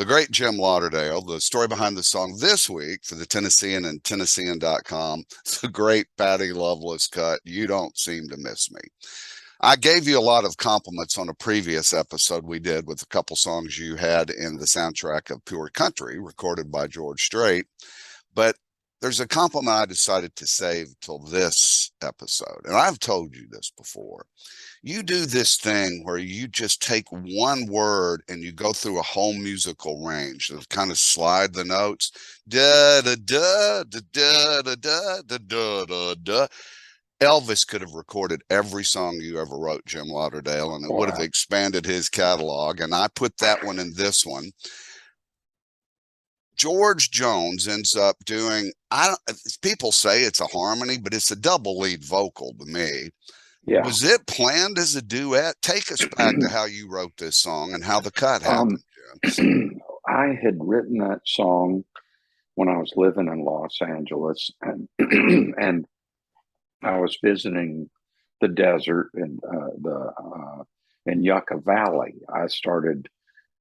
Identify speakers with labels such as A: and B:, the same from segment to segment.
A: The great Jim Lauderdale, the story behind the song this week for the Tennessean and Tennessean.com, the great Patty Loveless cut, You Don't Seem to Miss Me. I gave you a lot of compliments on a previous episode we did with a couple songs you had in the soundtrack of Pure Country, recorded by George Strait. But there's a compliment I decided to save till this episode. And I've told you this before. You do this thing where you just take one word and you go through a whole musical range and kind of slide the notes. Da da da da da da da da da da da. Elvis could have recorded every song you ever wrote, Jim Lauderdale, and it would have expanded his catalog. And I put that one in this one. George Jones ends up doing, people say it's a harmony, but it's a double lead vocal to me.
B: Yeah.
A: Was it planned as a duet? Take us back to how you wrote this song and how the cut happened.
B: I had written that song when I was living in Los Angeles, and and I was visiting the desert in Yucca Valley. I started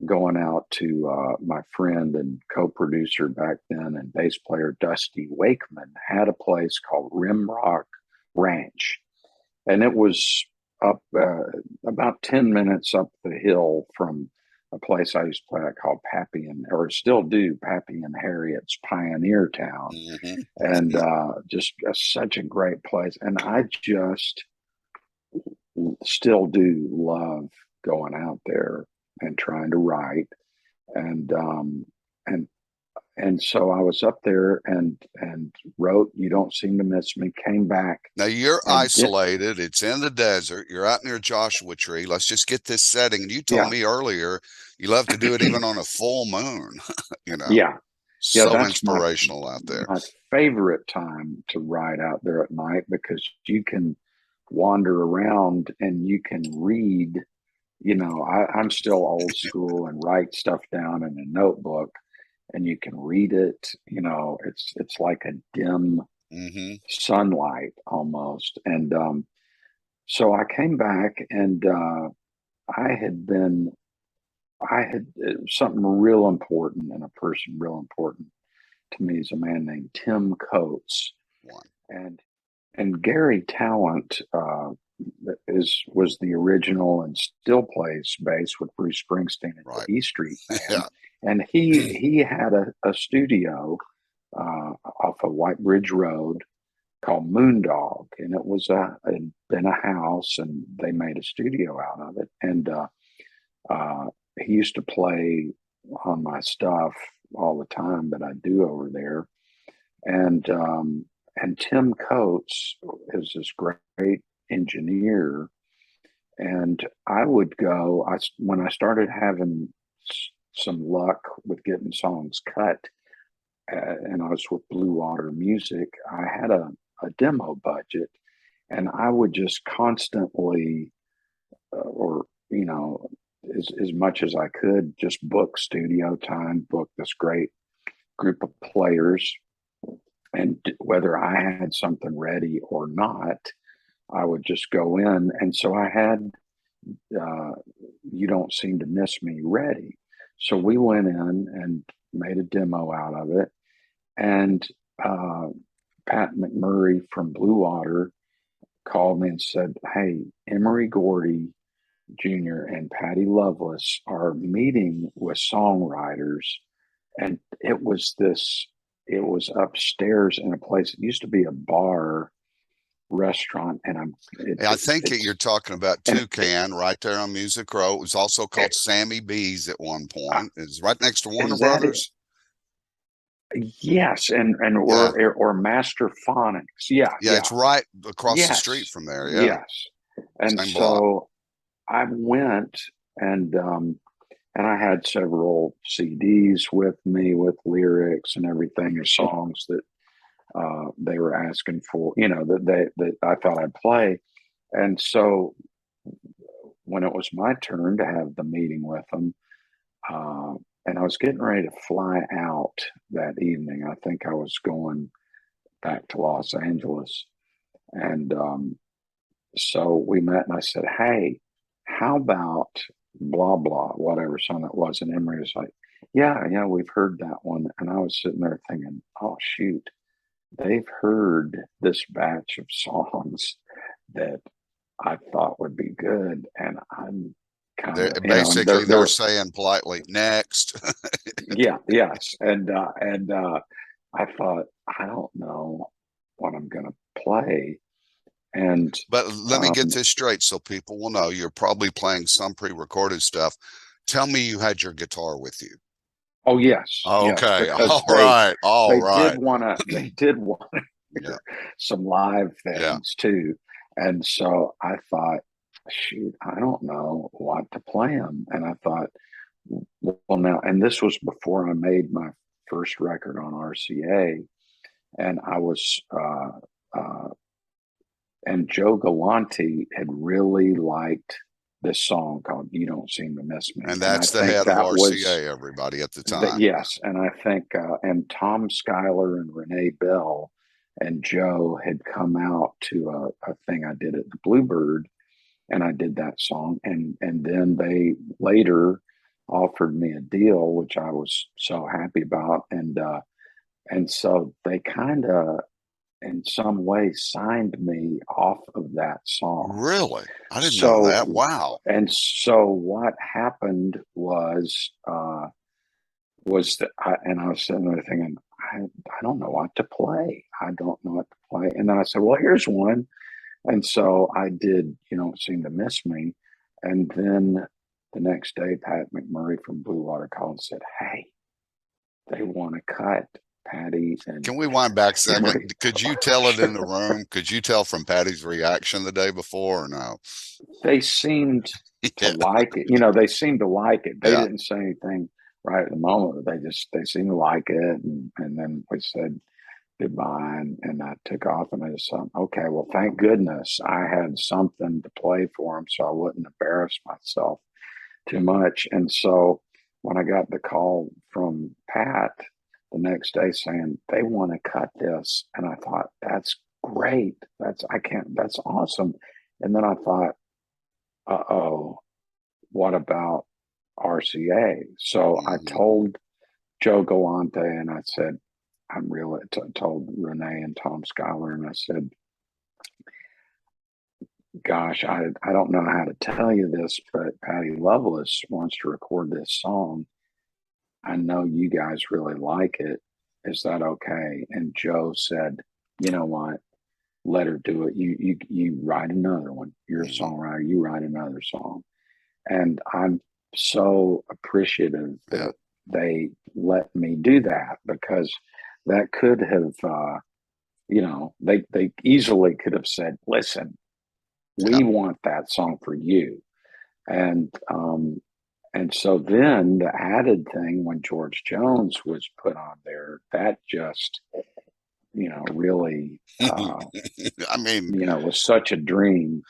B: going out to my friend and co-producer back then and bass player Dusty Wakeman had a place called Rimrock Ranch, and it was up about 10 minutes up the hill from a place I used to play at called Pappy or still do, Pappy and Harriet's Pioneer Town.
A: Mm-hmm.
B: And just such a great place. And I just still do love going out there and trying to write. And so I was up there and wrote You Don't Seem to Miss Me, came back.
A: Now you're isolated. It's in the desert. You're out near Joshua Tree. Let's just get this setting. And you told me earlier you love to do it even on a full moon.
B: Yeah.
A: So inspirational out there.
B: My favorite time to ride out there at night because you can wander around and you can read. I'm still old school and write stuff down in a notebook. And you can read it, it's like a dim sunlight almost. And so I came back and I had something real important, and a person real important to me is a man named Tim Coates. And Gary Talent was the original and still plays bass with Bruce Springsteen at the E Street Band.
A: Yeah.
B: And he had a studio off of White Bridge Road called Moondog, and it'd been a house, and they made a studio out of it. And he used to play on my stuff all the time that I do over there. And Tim Coates is this great engineer, and I would go. When I started having some luck with getting songs cut, and I was with Blue Water Music, I had a demo budget, and I would just constantly, as much as I could, just book studio time, book this great group of players, and whether I had something ready or not, I would just go in. And so I had You Don't Seem to Miss Me ready. So we went in and made a demo out of it. And Pat McMurray from Blue Water called me and said, "Hey, Emery Gordy Jr. and Patty Loveless are meeting with songwriters." And it was upstairs in a place. It used to be a bar restaurant, and
A: I think you're talking about Toucan right there on Music Row. It was also called Sammy B's at one point. It's right next to Warner Brothers.
B: Yes, or Master Phonics. Yeah,
A: it's right across the street from there. Yeah.
B: Yes, and so I went and I had several CDs with me with lyrics and everything, of songs that they were asking for, that I thought I'd play. And so when it was my turn to have the meeting with them, and I was getting ready to fly out that evening, I think I was going back to Los Angeles. And so we met, and I said, "Hey, how about blah, blah," whatever song it was. And Emery was like, yeah, we've heard that one. And I was sitting there thinking, oh, shoot, they've heard this batch of songs that I thought would be good. And I'm kind
A: They're
B: of, and
A: basically they're
B: they're,
A: saying politely next.
B: yeah, yes. And I thought, I don't know what I'm going to play. And,
A: But let me get
B: um,
A: this straight so people will know you're probably playing some pre-recorded stuff. Tell me you had your guitar with you.
B: oh, yes,
A: Okay.
B: because
A: All right. All right.
B: they did want to
A: Yeah.
B: hear some live
A: Yeah.
B: things too. And so I thought, shoot, I don't know what to play them. And I thought, well, now, and this was before I made my first record on RCA, and I was, and Joe Galante had really liked this song called "You Don't Seem to Miss Me,"
A: And
B: and I
A: that's the
B: think
A: head of
B: that was
A: RCA, everybody at the
B: that.
A: time.
B: Yes, and I think and Tom Schuyler and Renee Bell and Joe had come out to a thing I did at the Bluebird, and I did that song, and then they later offered me a deal, which I was so happy about, and so they kind of in some way signed me off of that song.
A: Really? I didn't know
B: So,
A: that. Wow.
B: and so what happened was that and I was sitting there thinking, I don't know what to play. I don't know what to play. And then I said, well, here's one. And so I did, You Don't Seem to Miss Me. And then the next day, Pat McMurray from Blue Water called and said, hey, they want to cut Patty and
A: Can we wind back a second?
B: Emery.
A: Could you tell it in the room? Could you tell from Patty's reaction the day before or no?
B: They seemed to
A: Yeah.
B: like it. They seemed to like it. They
A: Yeah.
B: didn't say anything right at the moment. They seemed to like it, and then we said goodbye, and I took off, and I just thought, okay, well, thank goodness I had something to play for them, so I wouldn't embarrass myself too much. And so when I got the call from Pat the next day saying they want to cut this, and I thought that's great. That's awesome. And then I thought, oh, what about RCA? So I
A: Mhm.
B: told Joe Galante and I said, told Renee and Tom Schuyler, and I said, gosh, I don't know how to tell you this, but Patty Loveless wants to record this song. I know you guys really like it. Is that okay? And Joe said, you know what? Let her do it. You write another one. You're a
A: Mhm.
B: songwriter. You write another song. And I'm so appreciative
A: Yeah.
B: that they let me do that, because that could have, they easily could have said, listen,
A: Yeah.
B: we want that song for you. And, and so then the added thing when George Jones was put on there, that just, really,
A: I mean,
B: was such a dream.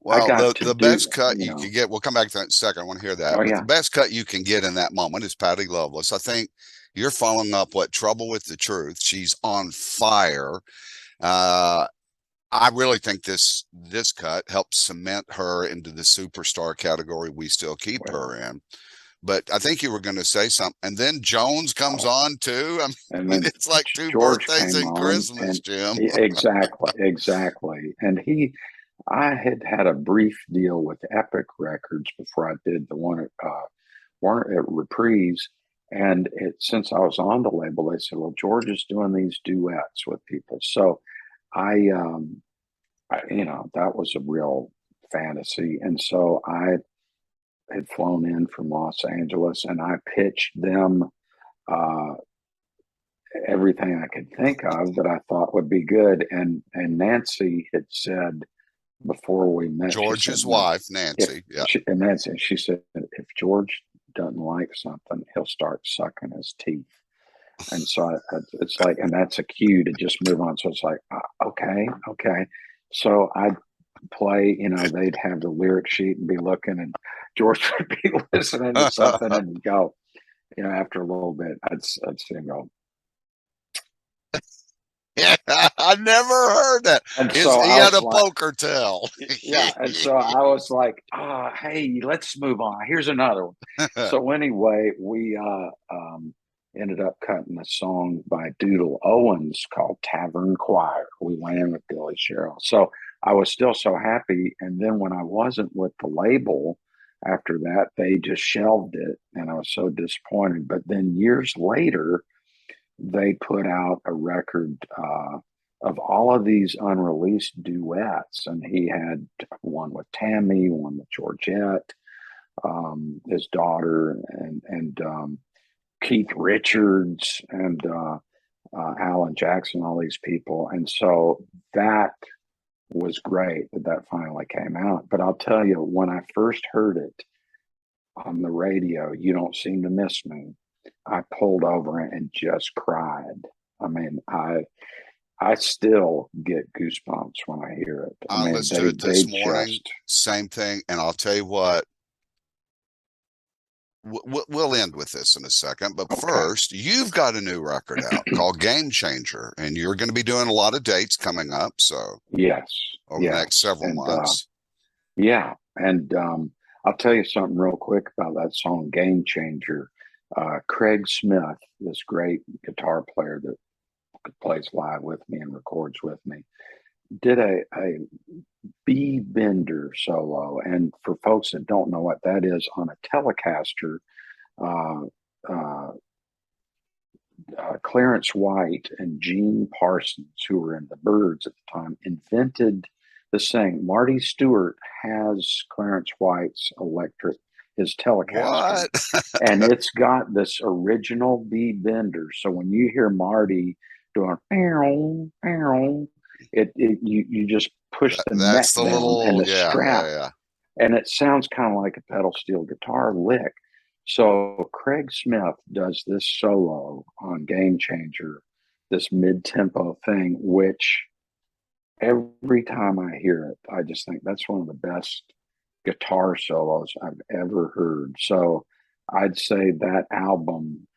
B: I
A: well,
B: got to
A: the
B: do,
A: best cut you can get, we'll come back to that in a second. I want to hear
B: oh
A: that. But the
B: yeah,
A: best cut you can get in that moment is Patty Loveless. I think you're following up what Trouble with the Truth. She's on fire. Uh, I really think this cut helps cement her into the superstar category we still keep her
B: well,
A: in. But I think you were going to say something. And then Jones comes
B: oh,
A: on too. I
B: and
A: mean,
B: then
A: it's like two
B: George
A: birthdays
B: came
A: and
B: on,
A: Christmas,
B: and
A: Jim.
B: exactly. And I had a brief deal with Epic Records before I did the one at Warner at Reprise. And since I was on the label, they said, "Well, George is doing these duets with people." So that was a real fantasy. And so I had flown in from Los Angeles, and I pitched them uh, everything I could think of that I thought would be good. And Nancy had said before we met, she said,
A: George's
B: "Now,
A: wife,
B: if
A: Nancy. Yeah.
B: she, and Nancy, she said, if George doesn't like something, he'll start sucking his teeth." And so it's like, and that's a cue to just move on. So it's like, okay. So I'd play, they'd have the lyric sheet and be looking, and George would be listening to something and go, after a little bit, I'd see him go,
A: I never heard that.
B: And
A: His
B: so
A: he
B: I
A: had
B: was
A: a
B: like,
A: poker tell.
B: yeah. And so I was like, hey, let's move on. Here's another one. So anyway, we ended up cutting a song by Doodle Owens called Tavern Choir. We went in with Billy Sherrill. So I was still so happy. And then when I wasn't with the label after that, they just shelved it. And I was so disappointed. But then years later, they put out a record of all of these unreleased duets, and he had one with Tammy, one with Georgette, his daughter, and Keith Richards, and Alan Jackson, all these people, and so that was great that that finally came out. But I'll tell you, when I first heard it on the radio, "You Don't Seem to Miss Me," I pulled over and just cried. I mean, I still get goosebumps when I hear it. I
A: I
B: mean,
A: listened to it
B: they
A: this morning,
B: just
A: same thing. And I'll tell you what, we'll end with this in a second. But
B: okay.
A: first, you've got a new record out called Game Changer, and you're going to be doing a lot of dates coming up. So
B: Yes,
A: over the next
B: yes,
A: several months.
B: yeah, and I'll tell you something real quick about that song "Game Changer." Craig Smith, this great guitar player that plays live with me and records with me, did a B bender solo. And for folks that don't know what that is, on a Telecaster, uh, uh, Clarence White and Gene Parsons, who were in the Byrds at the time, invented the saying. Marty Stewart has Clarence White's electric, his Telecaster,
A: What?
B: and it's got this original B bender. So when you hear Marty doing "meow, meow," you just push the neck
A: That's the
B: down and
A: little,
B: the
A: yeah,
B: strap,
A: yeah,
B: and it sounds kind of like a pedal steel guitar lick. So Craig Smith does this solo on Game Changer, this mid-tempo thing, which every time I hear it, I just think that's one of the best guitar solos I've ever heard. So I'd say that album,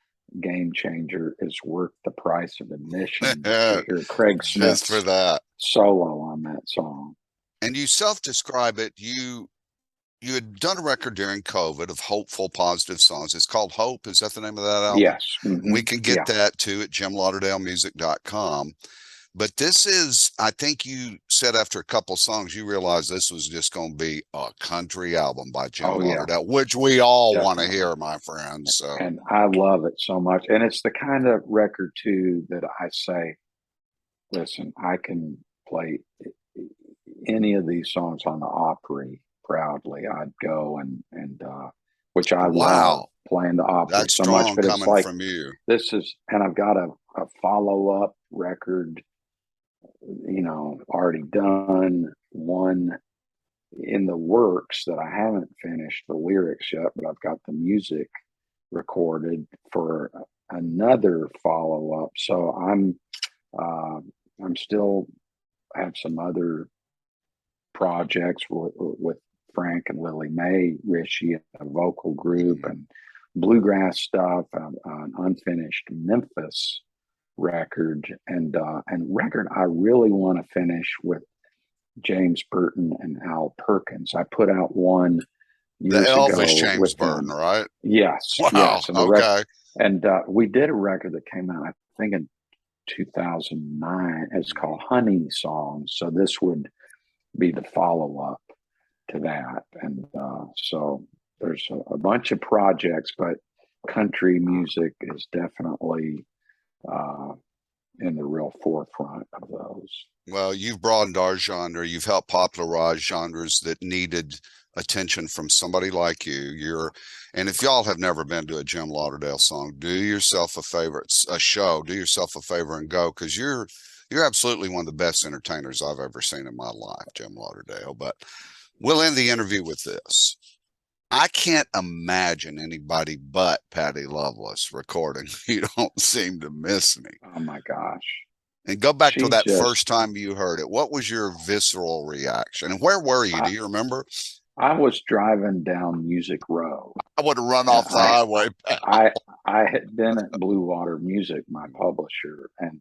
B: Game Changer, is worth the price of admission
A: yeah.
B: to hear Craig
A: Just for
B: Smith's
A: that.
B: solo on that song.
A: And you self-describe it. You had done a record during COVID of hopeful, positive songs. It's called Hope. Is that the name of that album?
B: Yes.
A: We can get
B: Yeah.
A: that too at jimlauderdalemusic.com. But this is, I think you said after a couple songs, you realized this was just going to be a country album by Jim
B: Oh, yeah.
A: Lauderdale, which we all want to
B: Definitely.
A: hear, my friends. So,
B: And I love it so much. And it's the kind of record too that I say, listen, I can play any of these songs on the Opry proudly. I'd go and which I love
A: wow,
B: playing the Opry
A: that's
B: so much.
A: strong
B: But it's
A: coming
B: like
A: from you.
B: this is, and I've got a follow up record, already done, one in the works that I haven't finished the lyrics yet, but I've got the music recorded for another follow up. So uh, I'm still have some other projects with Frank and Lily Mae Ritchie, a vocal group,
A: Mhm.
B: and bluegrass stuff, an unfinished Memphis record, and record I really want to finish with James Burton and Al Perkins. I put out one
A: The
B: years
A: Elvis
B: ago
A: James
B: with
A: Burton,
B: them.
A: right?
B: Yes,
A: Wow.
B: yes, and
A: Okay.
B: we did a record that came out, I think, in 2009. It's
A: Mhm.
B: called Honey Songs. So this would be the follow up to that, and so there's a bunch of projects, but country music is definitely uh, in the real forefront of those.
A: Well, you've broadened our genre. You've helped popularize genres that needed attention from somebody like you. And if y'all have never been to a Jim Lauderdale song, do yourself a favor. It's a show. Do yourself a favor and go, because you're absolutely one of the best entertainers I've ever seen in my life, Jim Lauderdale. But we'll end the interview with this. I can't imagine anybody but Patty Loveless recording You Don't Seem to Miss Me.
B: Oh my gosh,
A: And go back to
B: she
A: that first
B: just
A: time you heard it. What was your visceral reaction? And where were you?
B: I,
A: Do you remember?
B: I was driving down Music Row.
A: I would have run
B: And
A: off the highway.
B: I had been at Blue Water Music, my publisher, and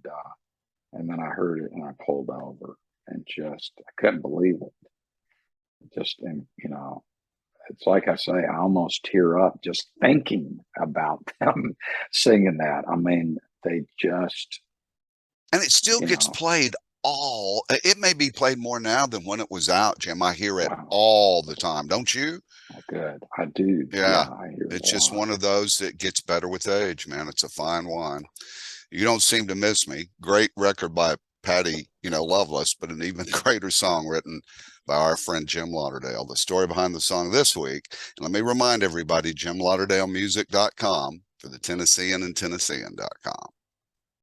B: And then I heard it and I pulled over and just, I couldn't believe it. Just, and it's like I say, I almost tear up just thinking about them singing that. I mean, they just,
A: And it still
B: you
A: gets
B: know,
A: played it may be played more now than when it was out, Jim. I hear it
B: wow,
A: all the time, don't you?
B: good. I do.
A: Yeah.
B: Yeah, I hear it a
A: It's just
B: lot.
A: one of those that gets better with age, man. It's a fine wine. You Don't Seem to Miss Me. Great record by Patty, Loveless, but an even greater song written by our friend Jim Lauderdale. The story behind the song this week. And let me remind everybody, JimLauderdaleMusic.com for the Tennessean and Tennessean.com.